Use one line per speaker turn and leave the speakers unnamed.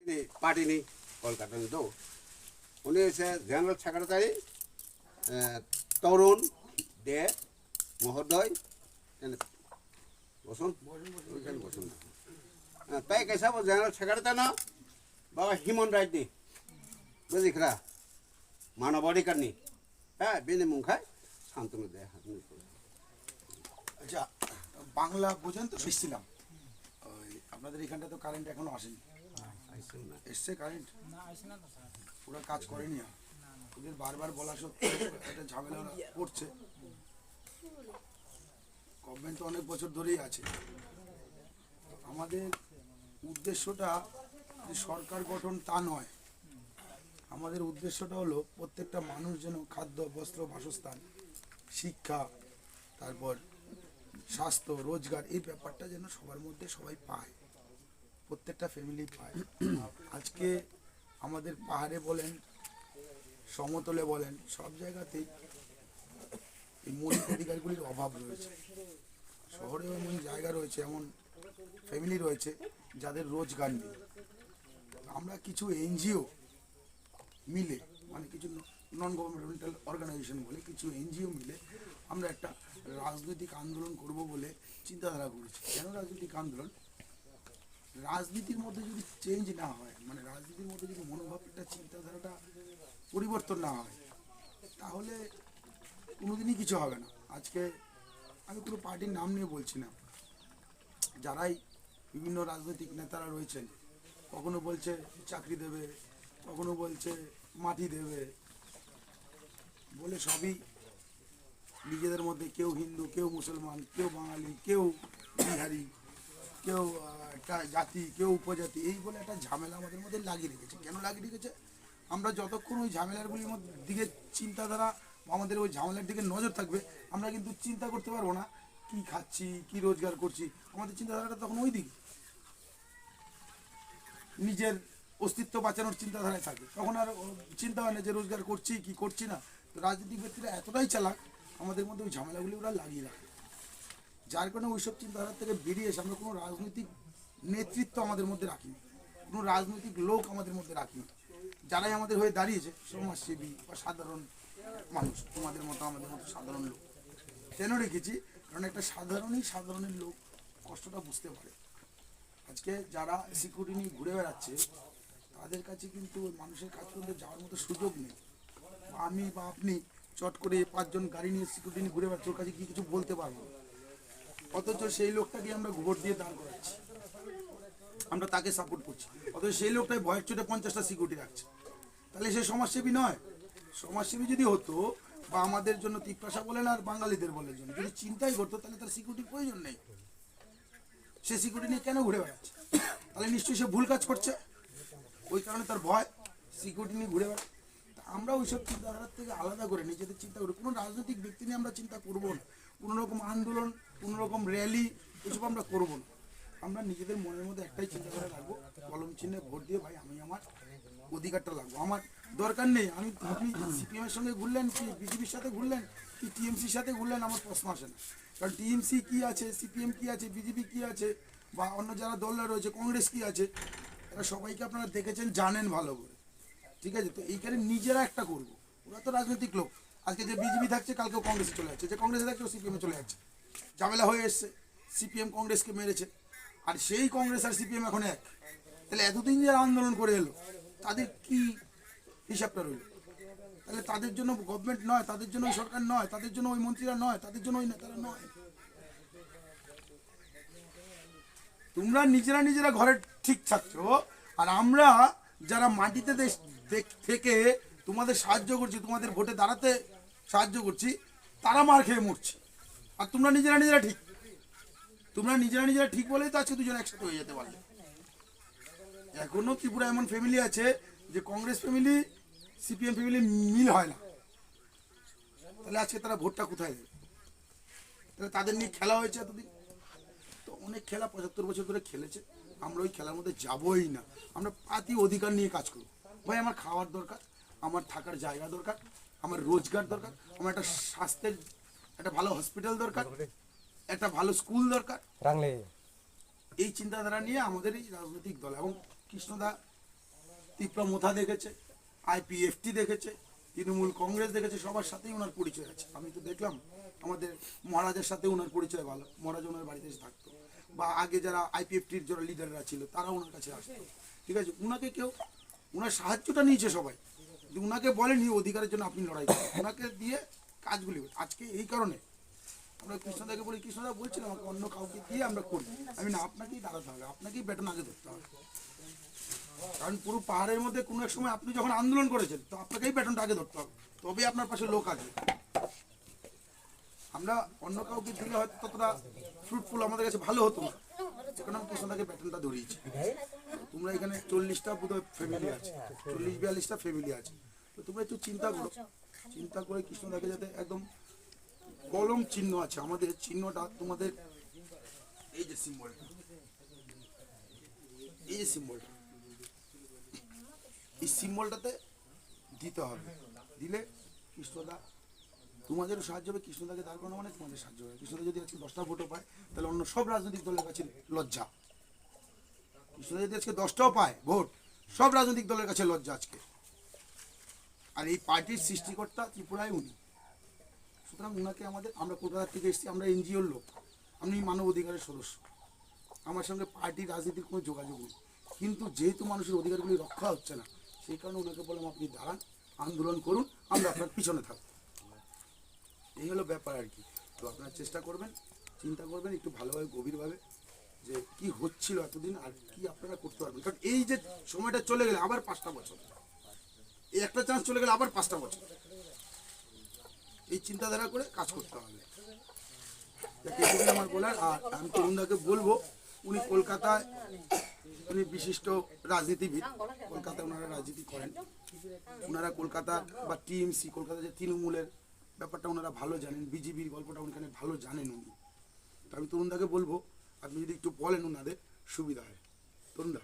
Party Kolkata दो उन्हें general secretary तरुण दे महोदय बसन बसन तई कैसा वो जनरल सेक्रेटारी ना बाबा ह्यूमन राइट नी बुझिखरा मानवाधिकार नी हाँ बेने मुखाय शांतनु दे
আচ্ছা বাংলা বোঝেন তো শিখছিলাম ওই আপনাদের এখানটা তো কারেন্ট এখনো আসেনি এসছে কারেন্ট পুরো কাজ করেনি আর ওদের বারবার বলা সত্ত্বেও একটা ঝামেলা পড়ছে গভর্নমেন্ট তো অনেক বছর ধরেই আছে আমাদের উদ্দেশ্যটা যে সরকার গঠন তা নয় আমাদের উদ্দেশ্যটা হলো প্রত্যেকটা মানুষ যেন খাদ্য বস্ত্র বাসস্থান শিক্ষা তারপর স্বাস্থ্য রোজগার এই ব্যাপারটা যেন সবার মধ্যে সবাই পায় প্রত্যেকটা ফ্যামিলি পায় আজকে আমাদের পাহাড়ে বলেন সমতলে বলেন সব জায়গাতেই এই মৌলিক অধিকারগুলির অভাব রয়েছে শহরেও এমন জায়গা রয়েছে এমন ফ্যামিলি রয়েছে যাদের রোজগার নেই আমরা কিছু এনজিও মিলে মানে কিছু নন গভর্নমেন্টাল অর্গানাইজেশন বলে কিছু এনজিও মিলে আমরা একটা রাজনৈতিক আন্দোলন করব বলে চিন্তাধারা করেছি কেন রাজনৈতিক আন্দোলন রাজনীতির মধ্যে যদি চেঞ্জ না হয় মানে রাজনীতির মধ্যে যদি মনোভাবটা চিন্তাধারাটা পরিবর্তন না হয় তাহলে কোনোদিনই কিছু হবে না আজকে আমি কোনো পার্টির নাম নিয়ে বলছি না যারাই বিভিন্ন রাজনৈতিক নেতারা রয়েছেন কখনো বলছে চাকরি দেবে কখনো বলছে মাটি দেবে বলে সবই নিজেদের মধ্যে কেউ হিন্দু কেউ মুসলমান কেউ বাঙালি কেউ বিহারি কেউ একটা জাতি কেউ উপজাতি এই বলে একটা ঝামেলা আমাদের মধ্যে লাগিয়ে রেখেছে কেন লাগিয়ে রেখেছে আমরা যতক্ষণ ওই ঝামেলাগুলির দিকে চিন্তাধারা আমাদের ওই ঝামেলার দিকে নজর থাকবে আমরা কিন্তু চিন্তা করতে পারবো না কি খাচ্ছি কি রোজগার করছি আমাদের চিন্তাধারাটা তখন ওই দিকে নিজের অস্তিত্ব বাঁচানোর চিন্তাধারায় থাকে তখন আর চিন্তা হয় না যে রোজগার করছি কি করছি না তো রাজনৈতিক ব্যক্তিরা এতটাই চালাক আমাদের মধ্যে ওই ঝামেলাগুলি ওরা লাগিয়ে রাখে যার কারণে ওইসব চিন্তাধারা থেকে বেরিয়ে এসে আমরা কোনো রাজনৈতিক নেতৃত্ব আমাদের মধ্যে রাখিনি কোনো রাজনৈতিক লোক আমাদের মধ্যে রাখিনি যারাই আমাদের হয়ে দাঁড়িয়েছে সমাজসেবী বা সাধারণ মানুষ তোমাদের মতো আমাদের মতো সাধারণ লোক কেন রেখেছি কারণ একটা সাধারণের লোক কষ্টটা বুঝতে পারে আজকে যারা সিকিউরিটি নিয়ে ঘুরে বেড়াচ্ছে তাদের কাছে কিন্তু ওই মানুষের কাজ করতে যাওয়ার মতো সুযোগ নেই আমি বা আপনি চট করে 5 জন গাড়ি নিয়ে সিকিউরিটি নিয়ে ঘুরে বেড়াচ্ছি ওর কাছে কি কিছু বলতে পারবো না অথচ সেই লোকটাকে আমরা ভোট দিয়ে দাঁড় করাচ্ছি আমরা তাকে সাপোর্ট করছি অথচ সেই লোকটাই ভয়ের চোটে 50টা সিকিউরিটি রাখছে তাহলে সে সমাজসেবী নয় সমাজসেবী যদি হতো বা আমাদের জন্য তিপ্রাসা বলেন আর বাঙালিদের বলার জন্য যদি চিন্তাই করতো তাহলে তার সিকিউরিটির প্রয়োজন নেই সে সিকিউরিটি নিয়ে কেন ঘুরে বেড়াচ্ছে তাহলে নিশ্চয়ই সে ভুল কাজ করছে ওই কারণে তার ভয় সিকিউরিটি নিয়ে ঘুরে বেড়ায় আমরা ওইসব চিন্তাধারার থেকে আলাদা করে নিজেদের চিন্তা করি কোনো রাজনৈতিক ব্যক্তি নিয়ে আমরা চিন্তা করবো না কোনো রকম আন্দোলন কোনো রকম র্যালি এসব আমরা করবো না আমরা নিজেদের মনের মধ্যে একটাই চিন্তাধারা রাখবো কলম চিহ্নে ভোট দিয়ে ভাই আমি আমার অধিকারটা লাগবো আমার দরকার নেই আপনি সিপিএমের সঙ্গে ঘুরলেন কি বিজেপির সাথে ঘুরলেন কি টিএমসির সাথে ঘুরলেন আমার প্রশ্ন আসে না কারণ টিএমসি কী আছে সিপিএম কী আছে বিজেপি কী আছে বা অন্য যারা দলরা রয়েছে কংগ্রেস কী আছে এরা সবাইকে আপনারা দেখেছেন জানেন ভালো করে ঠিক আছে তো এইখানে নিজেরা একটা করবো ওরা তো রাজনৈতিক লোক আজকে যে বিজেপি থাকছে কালকেও কংগ্রেসে চলে যাচ্ছে যে কংগ্রেসে থাকছে ও সিপিএমে চলে যাচ্ছে ঝামেলা হয়ে এসছে সিপিএম কংগ্রেসকে মেরেছে আর সেই কংগ্রেস আর সিপিএম এখন এক তাহলে এতদিন যারা আন্দোলন করে এলো তাদের কি হিসাবটা রইল তাহলে তাদের জন্য গভর্নমেন্ট নয় তাদের জন্য ওই সরকার নয় তাদের জন্য ওই মন্ত্রীরা নয় তাদের জন্য ওই নেতারা নয় তোমরা নিজেরা ঘরে ঠিক থাকছো আর আমরা যারা মাটিতে থেকে তোমাদের সাহায্য করছি তোমাদের ভোটে দাঁড়াতে সাহায্য করছি তারা মার খেয়ে মরছে আর তোমরা নিজেরা ঠিক বলেই তো আজকে দুজন একসাথে হয়ে যেতে পারলে এখনো ত্রিপুরা এমন ফ্যামিলি আছে যে কংগ্রেস ফ্যামিলি সিপিএম ফ্যামিলি মিল হয় না তাহলে আজকে তারা ভোটটা কোথায় দেবে তাহলে তাদের নিয়ে খেলা হয়েছে এতদিন তো অনেক খেলা 75 বছর ধরে খেলেছে আমরা ওই খেলার মধ্যে যাবই না আমরা পাতি অধিকার নিয়ে কাজ করব ভাই আমার খাওয়ার দরকার আমার থাকার জায়গা দরকার আমার রোজগার দরকার আমার একটা স্বাস্থ্যের একটা ভালো হসপিটাল দরকার একটা ভালো স্কুল দরকার এই চিন্তাধারা নিয়ে আমাদের এই রাজনৈতিক দল এবং কৃষ্ণদা তিপ্রা মোথা দেখেছে, IPFT দেখেছে, তৃণমূল কংগ্রেস দেখেছে, সবার সাথেই ওনার পরিচয় আছে। আমি তো দেখলাম আমাদের মহারাজের সাথে ওনার পরিচয় ভালো, মহারাজ ওনার বাড়িতে এসে থাকতো, বা আগে যারা IPFTর যারা লিডাররা ছিল তারা ওনার কাছে আসতো। ঠিক আছে, ওনাকে কেউ ওনার সাহায্যটা নিয়েছে সবাই, কিন্তু ওনাকে বলেনি অধিকারের জন্য আপনি লড়াই করেন, ওনাকে দিয়ে কাজগুলি করুন। আজকে এই কারণে আমরা কৃষ্ণদাকে বলি, কৃষ্ণদা বলছিলাম আমাকে অন্য কাউকে দিয়ে আমরা করি, আমি না, আপনাকেই দাঁড়াতে হবে, আপনাকেই ব্যাটন আগে ধরতে হবে। কারণ পুরো পাহাড়ের মধ্যে কোনো এক সময় আপনি যখন আন্দোলন করেছেন, তো আপনাকেই ব্যাটনটা আগে ধরতে হবে, তবেই আপনার পাশে লোক আছে। আমরা অন্য কাউকে দিলে হয়তো ততটা ফ্রুটফুল আমাদের কাছে ভালো হতো না, সেখানে আমি কৃষ্ণদাকে ব্যাটনটা ধরিয়েছি। তোমরা এখানে 40টা বোধহয় ফ্যামিলি আছে, 40-42টা ফ্যামিলি আছে, তো তোমরা একটু চিন্তা করো, চিন্তা করে কৃষ্ণদাকে যাতে একদম কলম চিহ্ন আছে আমাদের চিহ্নটা, তোমাদের এই যে সিম্বলটা, এই যে সিম্বলটা, এই সিম্বলটাতে দিতে হবে। দিলে কৃষ্ণদা তোমাদেরও সাহায্য হবে, কৃষ্ণদাকে দাঁড় করানো মানে তোমাদের সাহায্য হবে। কৃষ্ণদা যদি আজকে 10টা ভোটও পায়, তাহলে অন্য সব রাজনৈতিক দলের কাছে লজ্জা। কৃষ্ণদা যদি আজকে 10টাও পায় ভোট, সব রাজনৈতিক দলের কাছে লজ্জা আজকে। আর এই পার্টির সৃষ্টিকর্তা ত্রিপুরায় উনি, সুতরাং ওনাকে আমাদের, আমরা কলকাতা থেকে এসেছি, আমরা NGOর লোক, আমি মানব অধিকারের সদস্য, আমার সঙ্গে পার্টি রাজনীতির কোনো যোগাযোগ নেই, কিন্তু যেহেতু মানুষের অধিকারগুলি রক্ষা হচ্ছে না, সেই কারণে ওনাকে বললাম আপনি দাঁড়ান, আন্দোলন করুন, আমরা আপনার পিছনে থাকবো। এই হলো ব্যাপার আর কি। তো আপনারা চেষ্টা করবেন, চিন্তা করবেন একটু ভালোভাবে, গভীরভাবে, যে কি হচ্ছিল এতদিন আর কি আপনারা করতে পারবেন। কারণ এই যে সময়টা চলে গেলে আবার 5টা বছর, এই একটা চান্স চলে গেলে আবার 5টা বছর, এই চিন্তাধারা করে কাজ করতে হবে। এটুকুই আমার বলার। আর আমি তরুণদাকে বলবো, উনি কলকাতায়, উনি বিশিষ্ট রাজনীতিবিদ, কলকাতায় ওনারা রাজনীতি করেন, ওনারা কলকাতা বা TMC, কলকাতা যে তৃণমূলের ব্যাপারটা ওনারা ভালো জানেন, BJPর গল্পটা ওখানে ভালো জানেন উনি। তো আমি তরুণদাকে বলবো আপনি যদি একটু বলেন ওনাদের সুবিধা হয়। তরুণদা।